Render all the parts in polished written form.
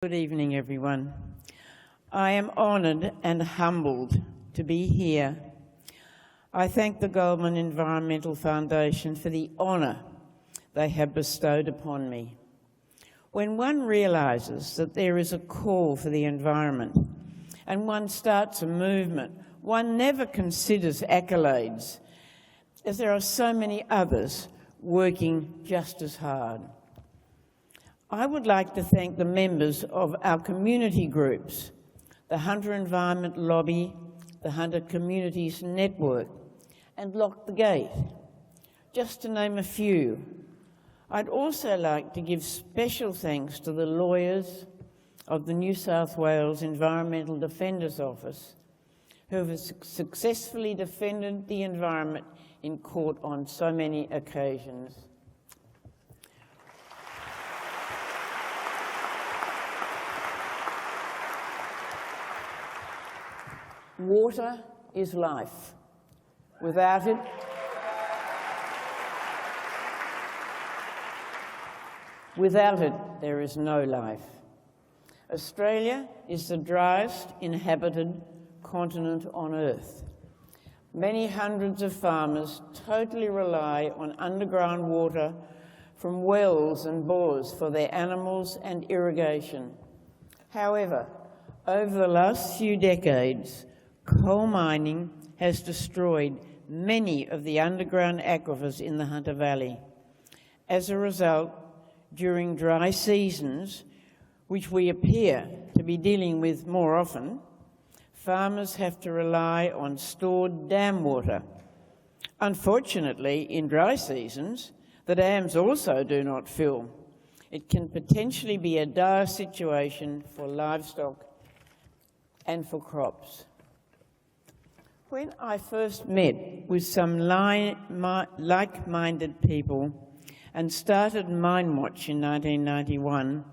Good evening, everyone. I am honoured and humbled to be here. I thank the Goldman Environmental Foundation for the honour they have bestowed upon me. When one realises that there is a call for the environment and one starts a movement, one never considers accolades, as there are so many others working just as hard. I would like to thank the members of our community groups, the Hunter Environment Lobby, the Hunter Communities Network, and Lock the Gate, just to name a few. I'd also like to give special thanks to the lawyers of the New South Wales Environmental Defenders Office, who have successfully defended the environment in court on so many occasions. Water is life. Without it, there is no life. Australia is the driest inhabited continent on Earth. Many hundreds of farmers totally rely on underground water from wells and bores for their animals and irrigation. However, over the last few decades, coal mining has destroyed many of the underground aquifers in the Hunter Valley. As a result, during dry seasons, which we appear to be dealing with more often, farmers have to rely on stored dam water. Unfortunately, in dry seasons, the dams also do not fill. It can potentially be a dire situation for livestock and for crops. When I first met with some like-minded people and started MineWatch in 1991,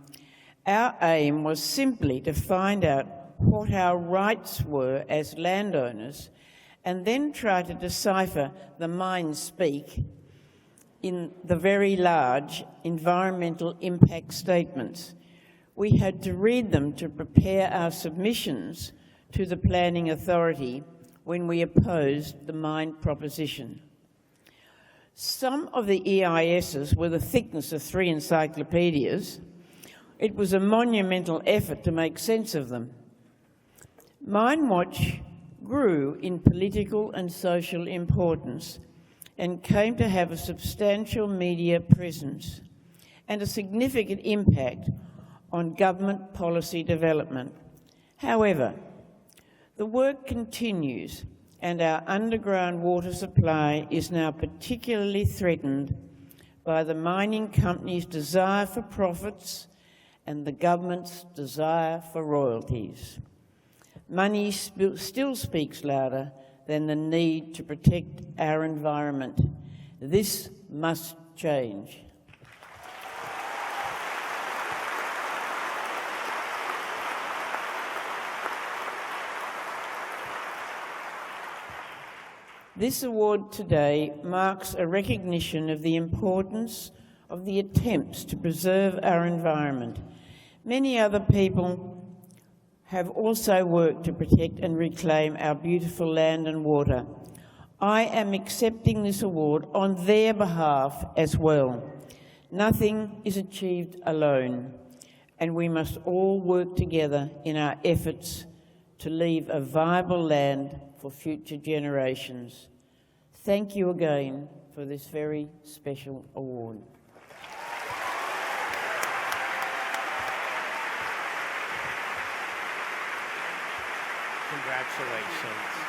our aim was simply to find out what our rights were as landowners and then try to decipher the mine speak in the very large environmental impact statements. We had to read them to prepare our submissions to the Planning Authority when we opposed the mine proposition. Some of the EISs were the thickness of 3 encyclopedias. It was a monumental effort to make sense of them. MineWatch grew in political and social importance and came to have a substantial media presence and a significant impact on government policy development. However, the work continues, and our underground water supply is now particularly threatened by the mining company's desire for profits and the government's desire for royalties. Money still speaks louder than the need to protect our environment. This must change. This award today marks a recognition of the importance of the attempts to preserve our environment. Many other people have also worked to protect and reclaim our beautiful land and water. I am accepting this award on their behalf as well. Nothing is achieved alone, and we must all work together in our efforts to leave a viable land for future generations. Thank you again for this very special award. Congratulations.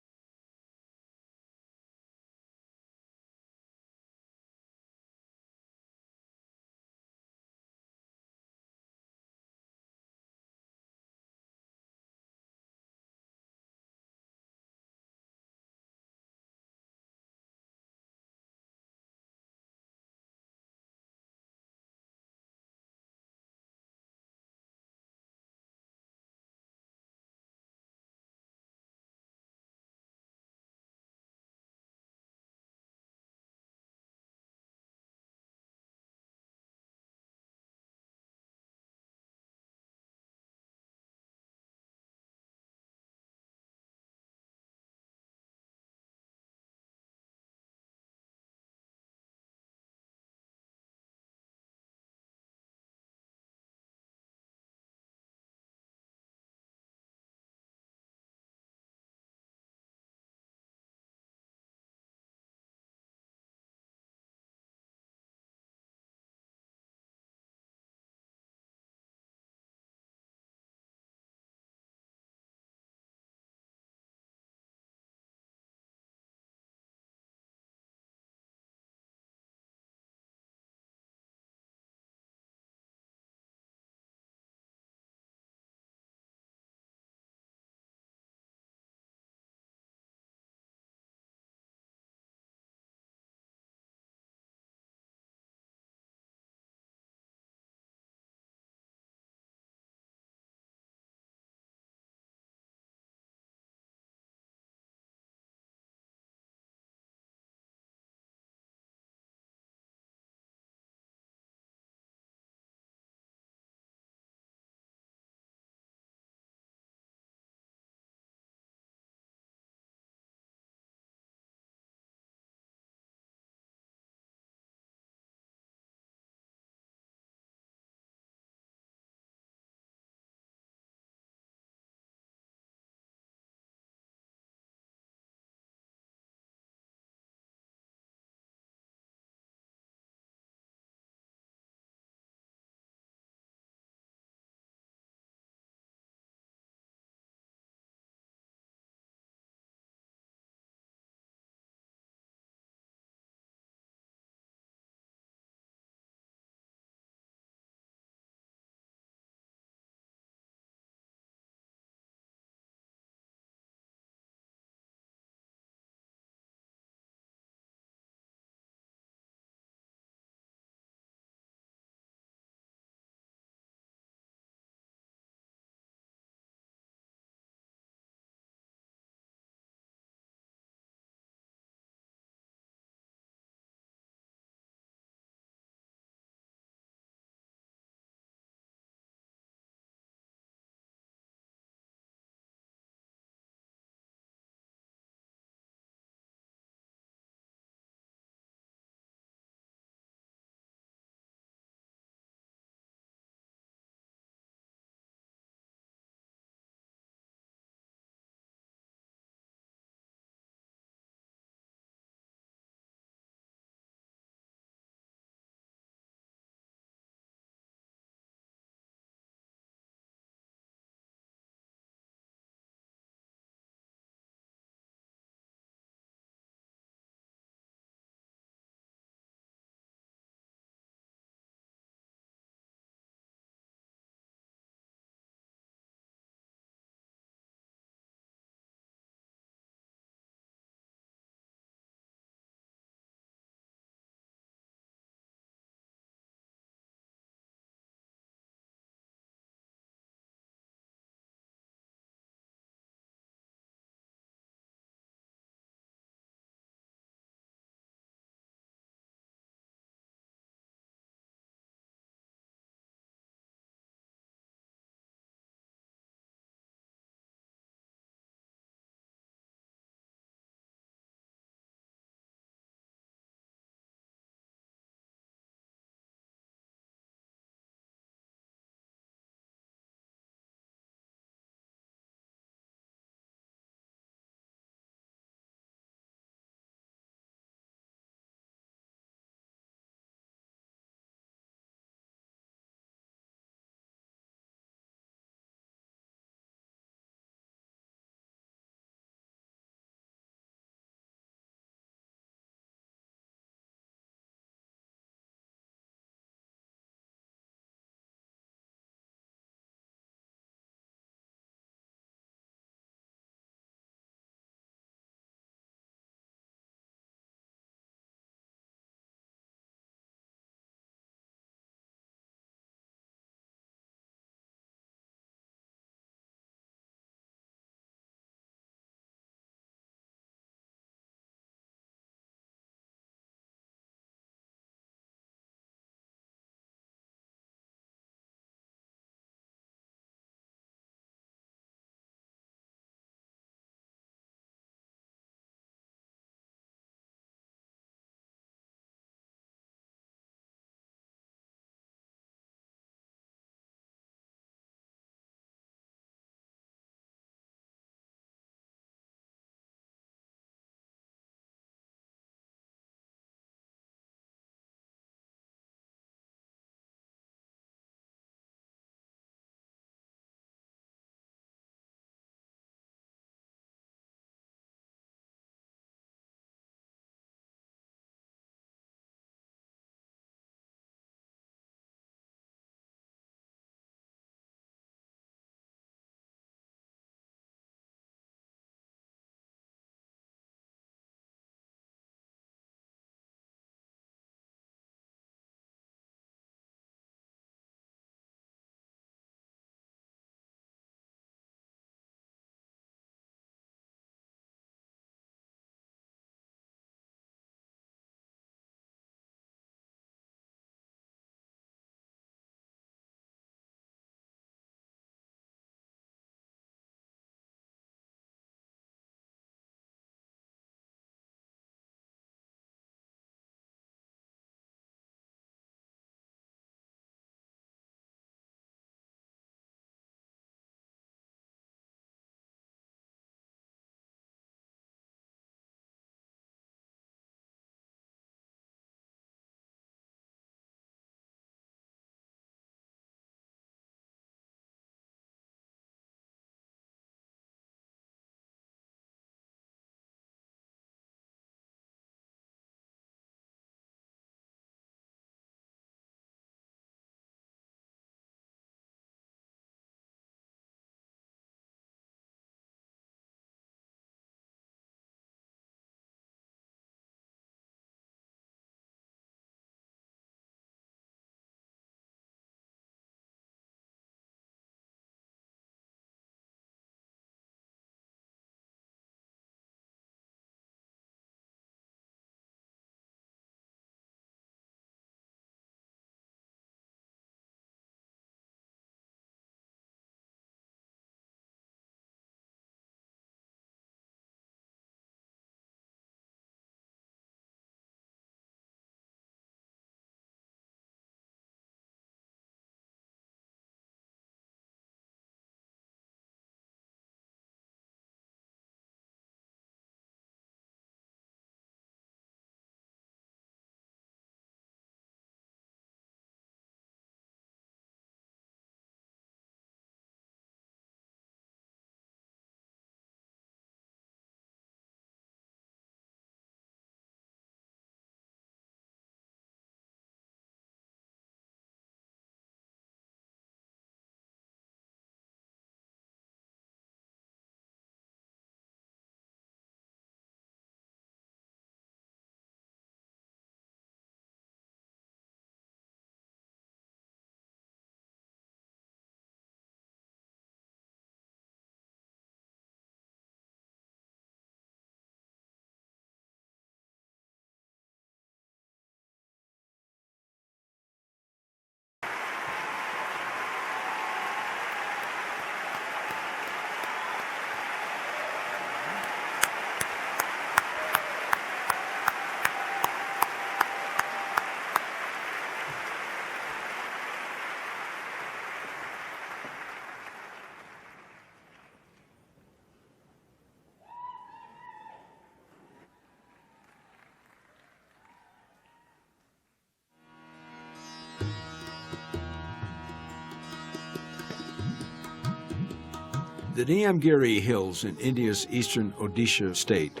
The Niyamgiri Hills in India's eastern Odisha state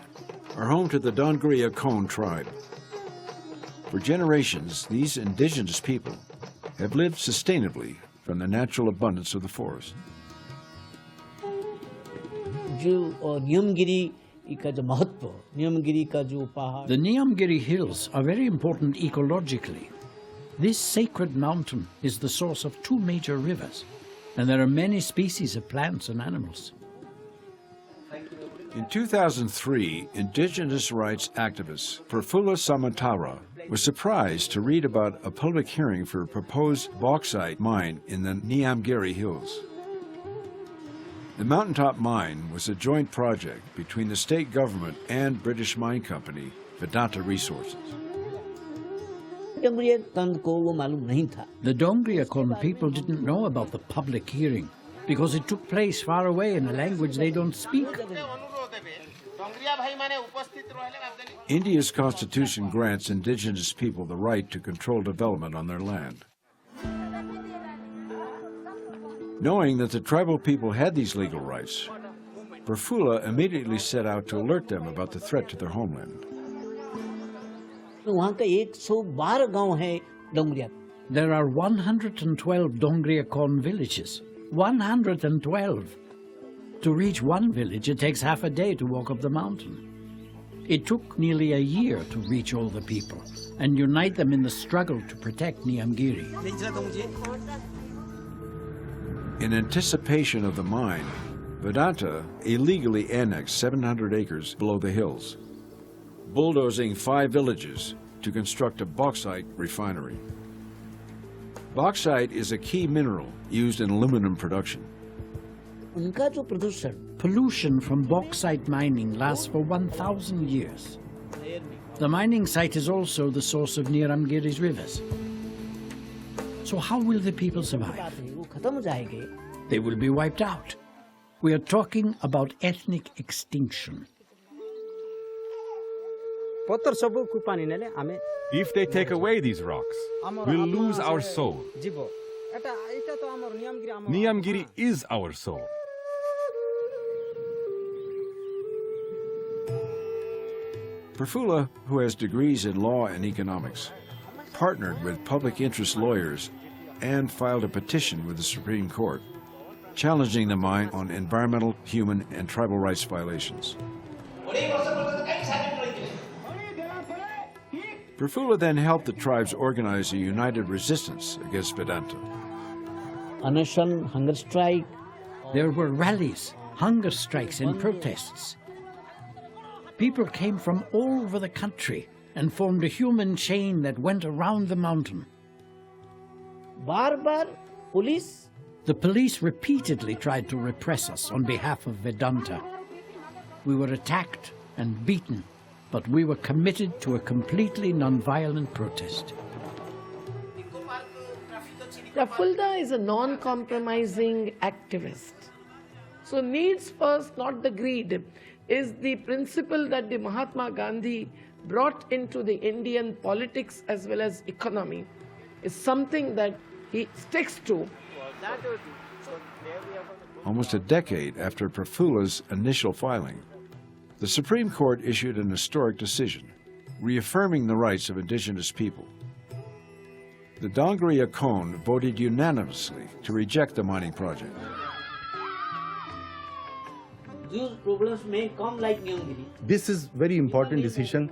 are home to the Dongria Kondh tribe. For generations, these indigenous people have lived sustainably from the natural abundance of the forest. The Niyamgiri Hills are very important ecologically. This sacred mountain is the source of two major rivers, and there are many species of plants and animals. In 2003, indigenous rights activist Prafulla Samantara was surprised to read about a public hearing for a proposed bauxite mine in the Niyamgiri Hills. The mountaintop mine was a joint project between the state government and British mine company Vedanta Resources. The Dongria Kondh people didn't know about the public hearing because it took place far away in a language they don't speak. India's constitution grants indigenous people the right to control development on their land. Knowing that the tribal people had these legal rights, Prafulla immediately set out to alert them about the threat to their homeland. There are 112 Dongria Kondh villages. 112! To reach one village, it takes half a day to walk up the mountain. It took nearly a year to reach all the people and unite them in the struggle to protect Niyamgiri. In anticipation of the mine, Vedanta illegally annexed 700 acres below the hills, bulldozing 5 villages to construct a bauxite refinery. Bauxite is a key mineral used in aluminum production. Pollution from bauxite mining lasts for 1,000 years. The mining site is also the source of Niyamgiri's rivers. So how will the people survive? They will be wiped out. We are talking about ethnic extinction. If they take away these rocks, we'll lose our soul. Niyamgiri is our soul. Prafulla, who has degrees in law and economics, partnered with public interest lawyers and filed a petition with the Supreme Court, challenging the mine on environmental, human, and tribal rights violations. Prafulla then helped the tribes organize a united resistance against Vedanta. Anashan, hunger strike. There were rallies, hunger strikes, and protests. People came from all over the country and formed a human chain that went around the mountain. Police? The police repeatedly tried to repress us on behalf of Vedanta. We were attacked and beaten, but we were committed to a completely non-violent protest. Prafulla is a non-compromising activist. So needs first, not the greed, is the principle that the Mahatma Gandhi brought into the Indian politics as well as economy. Is something that he sticks to. Almost a decade after Prafulla's initial filing, the Supreme Court issued an historic decision, reaffirming the rights of indigenous people. The Dongria Kondh voted unanimously to reject the mining project. These problems may come like Niyamgiri. This is very important decision.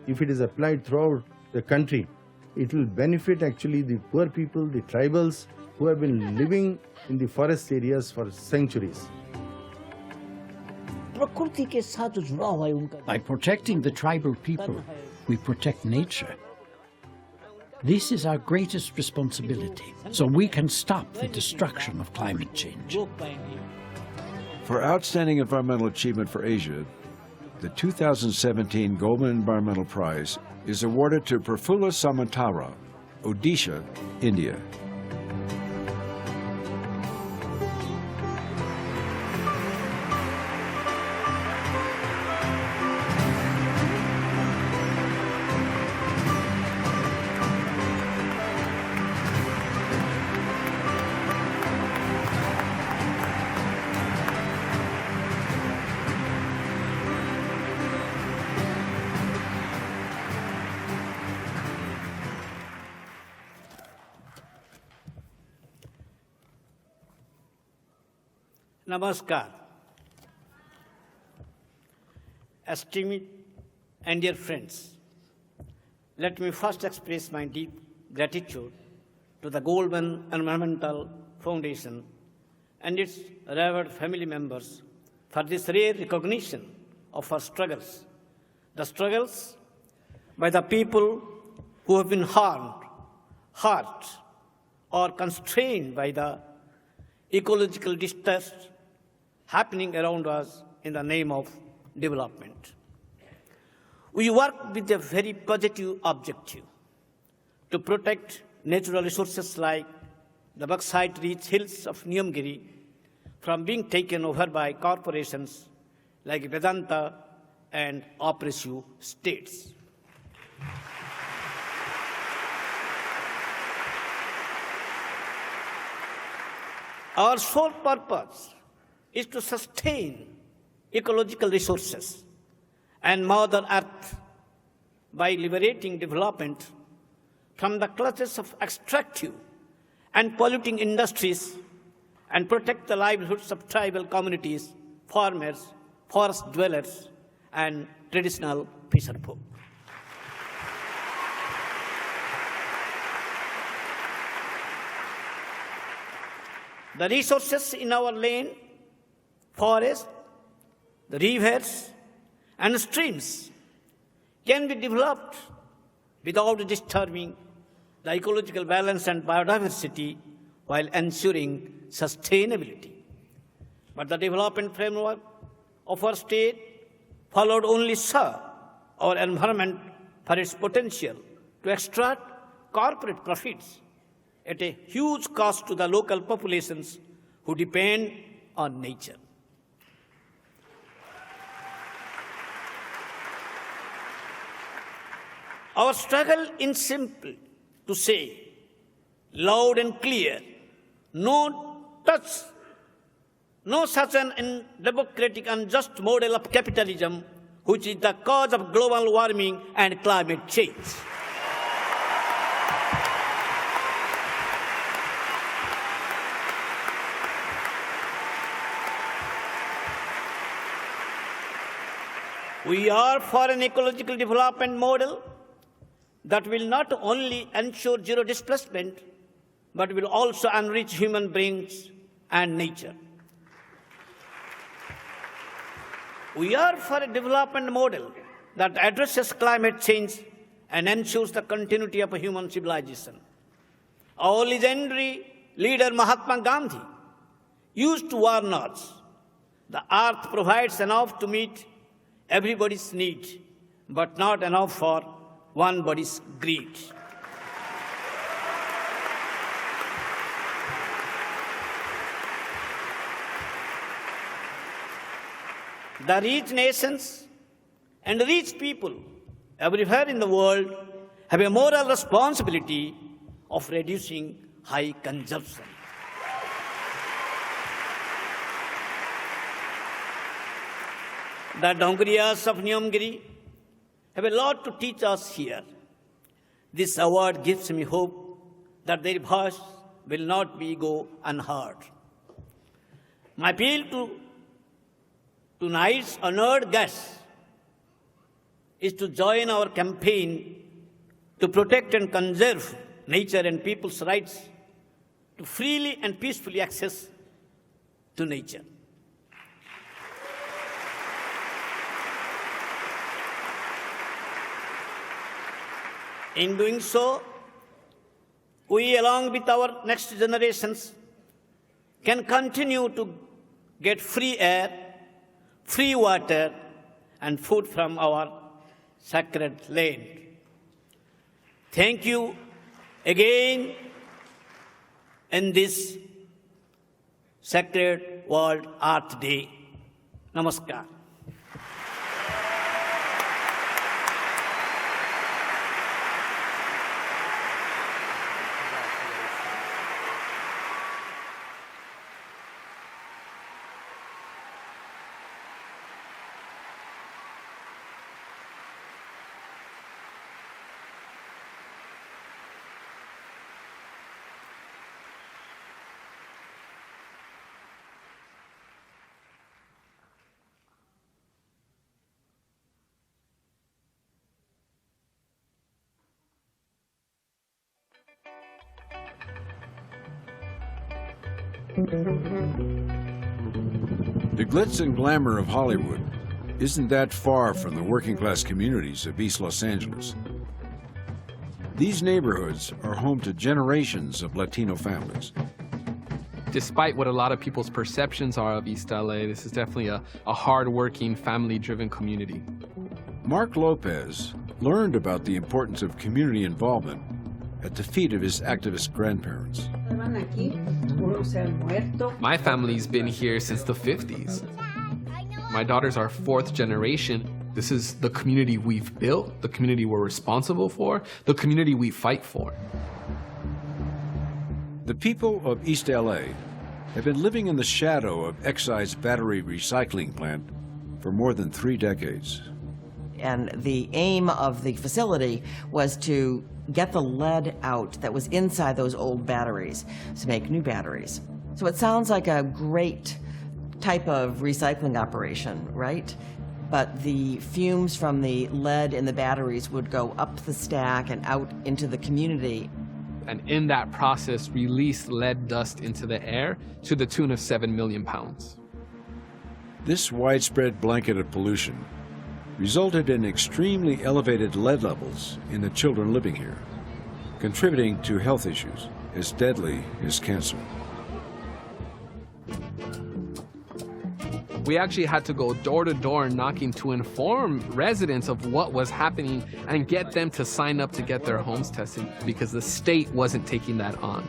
If it is applied throughout the country, it will benefit actually the poor people, the tribals who have been living in the forest areas for centuries. By protecting the tribal people, we protect nature. This is our greatest responsibility, so we can stop the destruction of climate change. For outstanding environmental achievement for Asia, the 2017 Goldman Environmental Prize is awarded to Prafulla Samantara, Odisha, India. Namaskar. Esteemed and dear friends, let me first express my deep gratitude to the Goldman Environmental Foundation and its revered family members for this rare recognition of our struggles, the struggles by the people who have been harmed, hurt, or constrained by the ecological distress happening around us in the name of development. We work with a very positive objective to protect natural resources like the bauxite-rich hills of Niyamgiri from being taken over by corporations like Vedanta and oppressive states. Our sole purpose is to sustain ecological resources and Mother Earth by liberating development from the clutches of extractive and polluting industries and protect the livelihoods of tribal communities, farmers, forest dwellers, and traditional fisherfolk. The resources in our land, forests, the rivers, and streams can be developed without disturbing the ecological balance and biodiversity while ensuring sustainability. But the development framework of our state followed only serve our environment for its potential to extract corporate profits at a huge cost to the local populations who depend on nature. Our struggle is simple to say, loud and clear, no such an undemocratic and unjust model of capitalism which is the cause of global warming and climate change. We are for an ecological development model that will not only ensure zero displacement, but will also enrich human beings and nature. We are for a development model that addresses climate change and ensures the continuity of a human civilization. Our legendary leader Mahatma Gandhi used to warn us, the earth provides enough to meet everybody's need, but not enough for one body's greed. The rich nations and rich people everywhere in the world have a moral responsibility of reducing high consumption. The Dongriyas of Niyamgiri have a lot to teach us here. This award gives me hope that their voice will not go unheard. My appeal to tonight's honored guests is to join our campaign to protect and conserve nature and people's rights to freely and peacefully access to nature. In doing so, we, along with our next generations, can continue to get free air, free water, and food from our sacred land. Thank you again in this sacred World Earth Day. Namaskar. The glitz and glamour of Hollywood isn't that far from the working class communities of East Los Angeles. These neighborhoods are home to generations of Latino families. Despite what a lot of people's perceptions are of East LA, this is definitely a hard-working, family-driven community. Mark Lopez learned about the importance of community involvement at the feet of his activist grandparents. My family's been here since the 50s. My daughters are fourth generation. This is the community we've built, the community we're responsible for, the community we fight for. The people of East LA have been living in the shadow of Exide's battery recycling plant for more than 3 decades. And the aim of the facility was to get the lead out that was inside those old batteries to make new batteries. So it sounds like a great type of recycling operation, right? But the fumes from the lead in the batteries would go up the stack and out into the community. And in that process, release lead dust into the air to the tune of 7 million pounds. This widespread blanket of pollution resulted in extremely elevated lead levels in the children living here, contributing to health issues as deadly as cancer. We actually had to go door to door knocking to inform residents of what was happening and get them to sign up to get their homes tested because the state wasn't taking that on.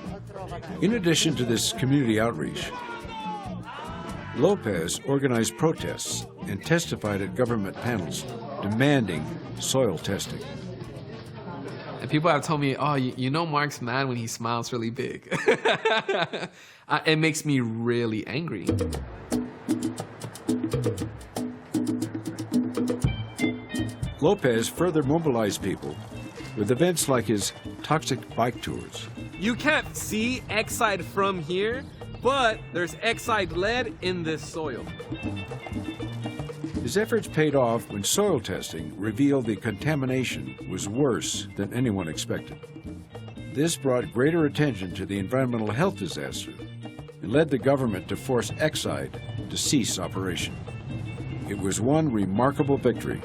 In addition to this community outreach, Lopez organized protests and testified at government panels demanding soil testing. And people have told me, oh, you know Mark's mad when he smiles really big. It makes me really angry. Lopez further mobilized people with events like his toxic bike tours. You can't see Exide from here, but there's Exide lead in this soil. His efforts paid off when soil testing revealed the contamination was worse than anyone expected. This brought greater attention to the environmental health disaster and led the government to force Exide to cease operation. It was one remarkable victory.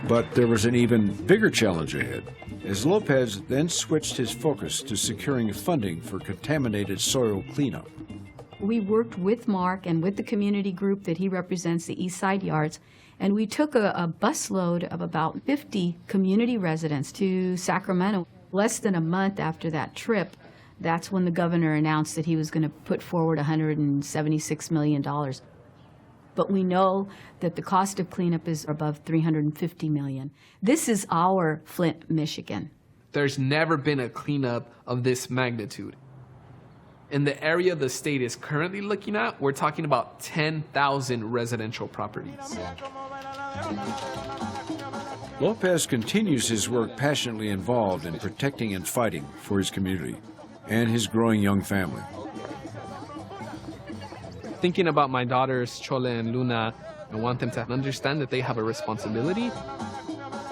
But there was an even bigger challenge ahead, as Lopez then switched his focus to securing funding for contaminated soil cleanup. We worked with Mark and with the community group that he represents, the East Side Yards, and we took a busload of about 50 community residents to Sacramento. Less than a month after that trip, that's when the governor announced that he was going to put forward $176 million. But we know that the cost of cleanup is above $350 million. This is our Flint, Michigan. There's never been a cleanup of this magnitude. In the area the state is currently looking at, we're talking about 10,000 residential properties. Lopez continues his work passionately involved in protecting and fighting for his community and his growing young family. Thinking about my daughters, Chole and Luna, I want them to understand that they have a responsibility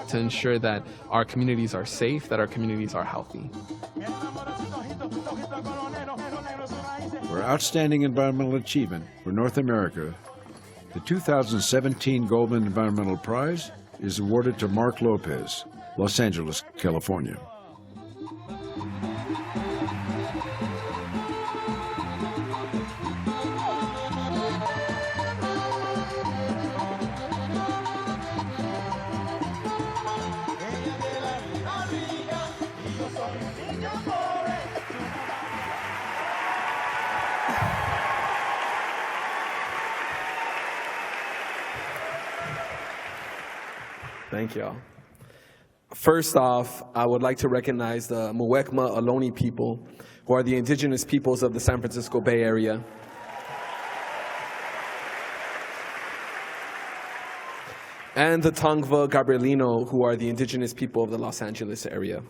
to ensure that our communities are safe, that our communities are healthy. For outstanding environmental achievement for North America, the 2017 Goldman Environmental Prize is awarded to Mark Lopez, Los Angeles, California. Thank y'all. First off, I would like to recognize the Muwekma Ohlone people, who are the indigenous peoples of the San Francisco Bay Area. And the Tongva Gabrielino, who are the indigenous people of the Los Angeles area.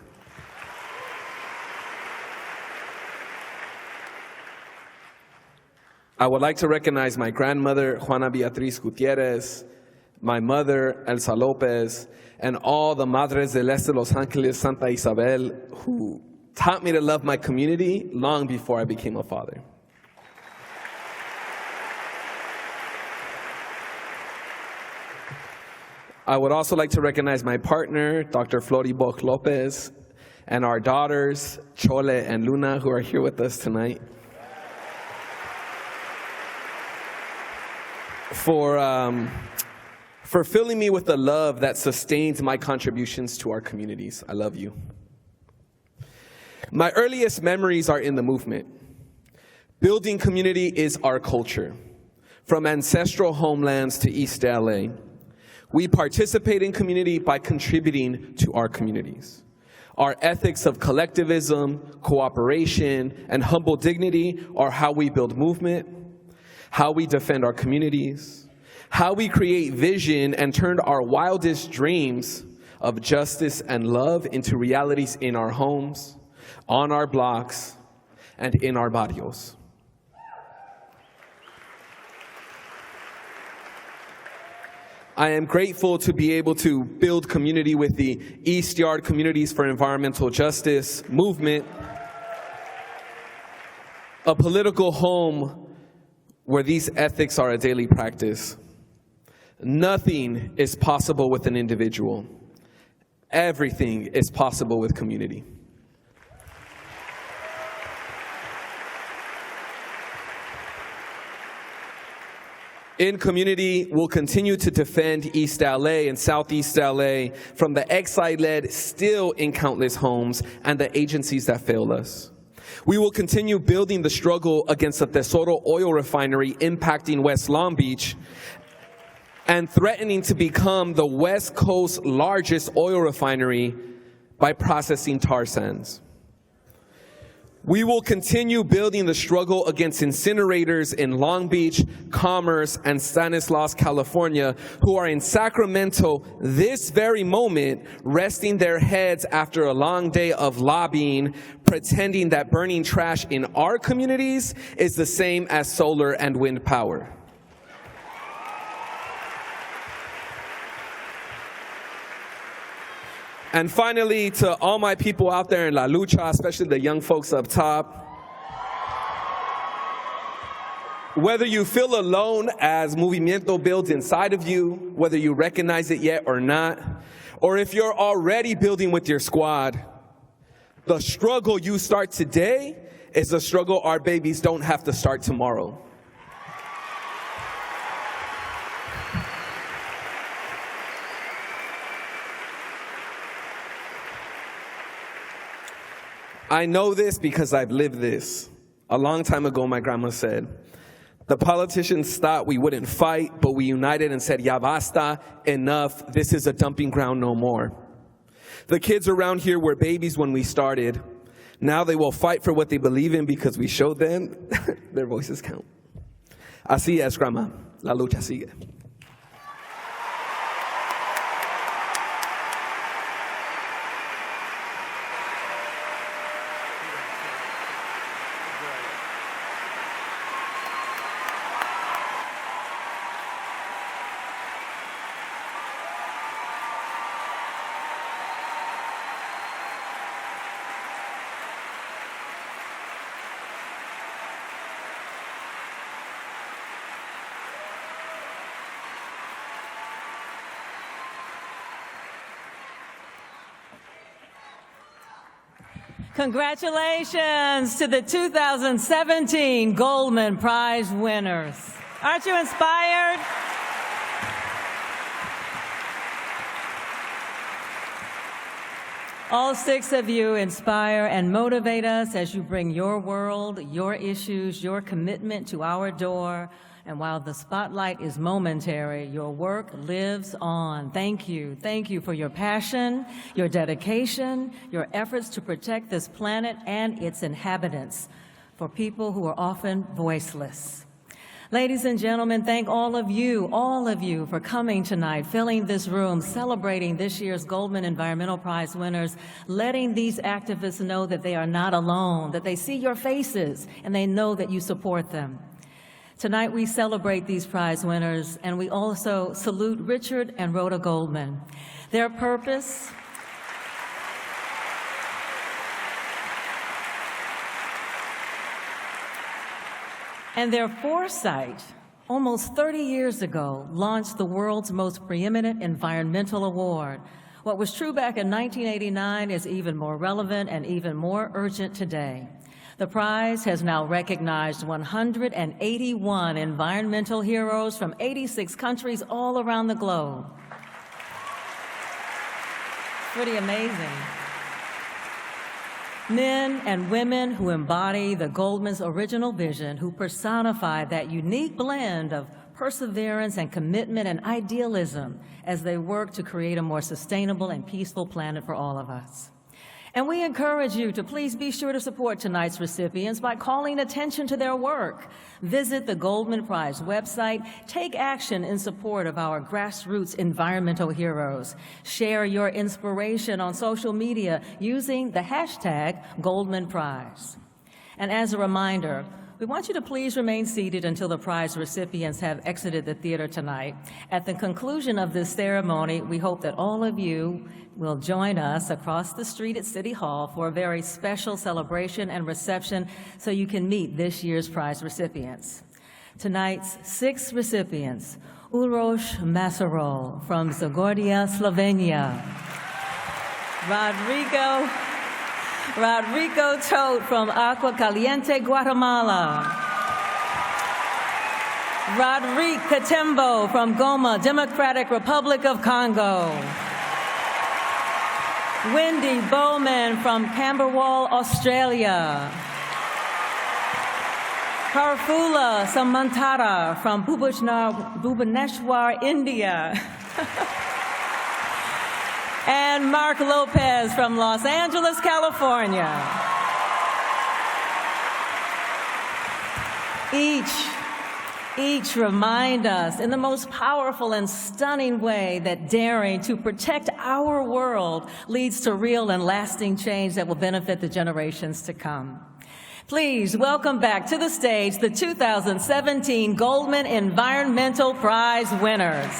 I would like to recognize my grandmother, Juana Beatriz Gutierrez, my mother, Elsa Lopez, and all the Madres del Este Los Angeles, Santa Isabel, who taught me to love my community long before I became a father. I would also like to recognize my partner, Dr. Floriboc Lopez, and our daughters, Chole and Luna, who are here with us tonight, for filling me with the love that sustains my contributions to our communities. I love you. My earliest memories are in the movement. Building community is our culture. From ancestral homelands to East LA, we participate in community by contributing to our communities. Our ethics of collectivism, cooperation, and humble dignity are how we build movement, how we defend our communities, how we create vision and turn our wildest dreams of justice and love into realities in our homes, on our blocks, and in our barrios. I am grateful to be able to build community with the East Yard Communities for Environmental Justice movement, a political home where these ethics are a daily practice. Nothing is possible with an individual. Everything is possible with community. In community, we'll continue to defend East LA and Southeast LA from the exile-led still in countless homes and the agencies that failed us. We will continue building the struggle against the Tesoro oil refinery impacting West Long Beach and threatening to become the West Coast's largest oil refinery by processing tar sands. We will continue building the struggle against incinerators in Long Beach, Commerce, and Stanislaus, California, who are in Sacramento this very moment, resting their heads after a long day of lobbying, pretending that burning trash in our communities is the same as solar and wind power. And finally, to all my people out there in La Lucha, especially the young folks up top, whether you feel alone as Movimiento builds inside of you, whether you recognize it yet or not, or if you're already building with your squad, the struggle you start today is a struggle our babies don't have to start tomorrow. I know this because I've lived this. A long time ago, my grandma said, the politicians thought we wouldn't fight, but we united and said, ya basta, enough, this is a dumping ground no more. The kids around here were babies when we started. Now they will fight for what they believe in because we showed them their voices count. Así es, grandma. La lucha sigue. Congratulations to the 2017 Goldman Prize winners. Aren't you inspired? All 6 of you inspire and motivate us as you bring your world, your issues, your commitment to our door. And while the spotlight is momentary, your work lives on. Thank you. Thank you for your passion, your dedication, your efforts to protect this planet and its inhabitants, for people who are often voiceless. Ladies and gentlemen, thank all of you for coming tonight, filling this room, celebrating this year's Goldman Environmental Prize winners, letting these activists know that they are not alone, that they see your faces, and they know that you support them. Tonight we celebrate these prize winners, and we also salute Richard and Rhoda Goldman. Their purpose and their foresight almost 30 years ago, launched the world's most preeminent environmental award. What was true back in 1989 is even more relevant and even more urgent today. The prize has now recognized 181 environmental heroes from 86 countries all around the globe. Pretty amazing. Men and women who embody the Goldman's original vision, who personify that unique blend of perseverance and commitment and idealism as they work to create a more sustainable and peaceful planet for all of us. And we encourage you to please be sure to support tonight's recipients by calling attention to their work. Visit the Goldman Prize website. Take action in support of our grassroots environmental heroes. Share your inspiration on social media using the hashtag Goldman Prize. And as a reminder, we want you to please remain seated until the prize recipients have exited the theater tonight. At the conclusion of this ceremony, we hope that all of you will join us across the street at City Hall for a very special celebration and reception so you can meet this year's prize recipients. Tonight's 6 recipients: Uroš Maserol from Zagorja, Slovenia. Rodrigo Tote from Agua Caliente, Guatemala. Rodrigue Katembo from Goma, Democratic Republic of Congo. Wendy Bowman from Camberwell, Australia. Karfula Samantara from Bhubaneswar, India. And Mark Lopez from Los Angeles, California. Each remind us in the most powerful and stunning way that daring to protect our world leads to real and lasting change that will benefit the generations to come. Please welcome back to the stage the 2017 Goldman Environmental Prize winners.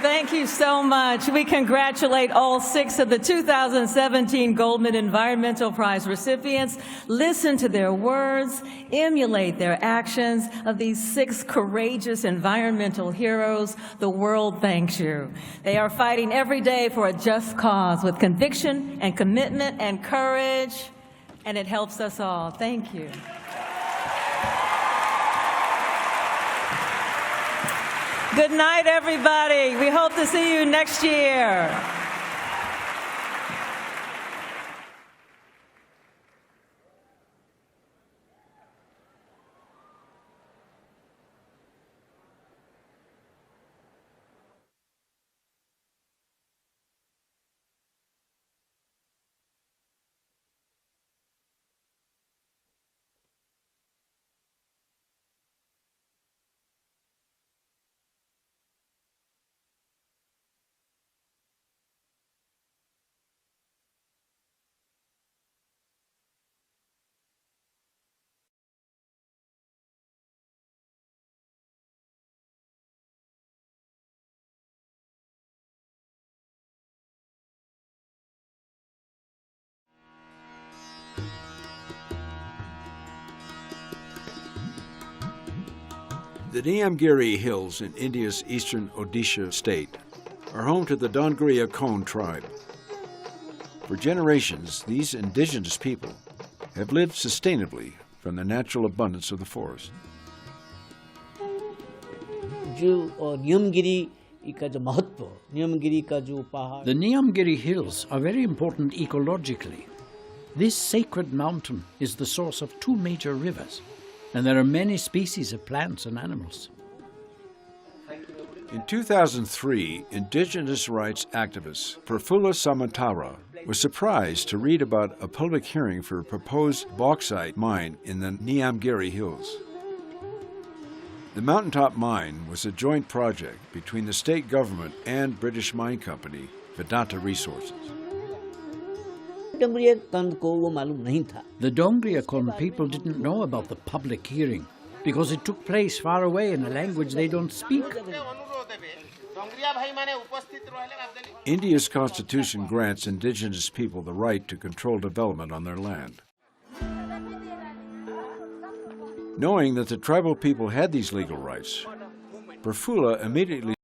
Thank you so much. We congratulate all 6 of the 2017 Goldman Environmental Prize recipients. Listen to their words, emulate their actions. Of these 6 courageous environmental heroes, the world thanks you. They are fighting every day for a just cause with conviction and commitment and courage, and it helps us all. Thank you. Good night, everybody. We hope to see you next year. The Niamgiri Hills in India's eastern Odisha state are home to the Dongria Kondh tribe. For generations, these indigenous people have lived sustainably from the natural abundance of the forest. Niyamgiri का जो महत्व, नियमगिरी का जो पहाड़. The Niamgiri Hills are very important ecologically. This sacred mountain is the source of two major rivers, and there are many species of plants and animals. In 2003, indigenous rights activist Prafulla Samatara was surprised to read about a public hearing for a proposed bauxite mine in the Niamgiri Hills. The mountaintop mine was a joint project between the state government and British mine company Vedanta Resources. Dongriya कंध को वो मालूम नहीं था. The Dongria Kondh people didn't know about the public hearing because it took place far away in a language they don't speak. India's constitution grants indigenous people the right to control development on their land. Knowing that the tribal people had these legal rights, Prafulla immediately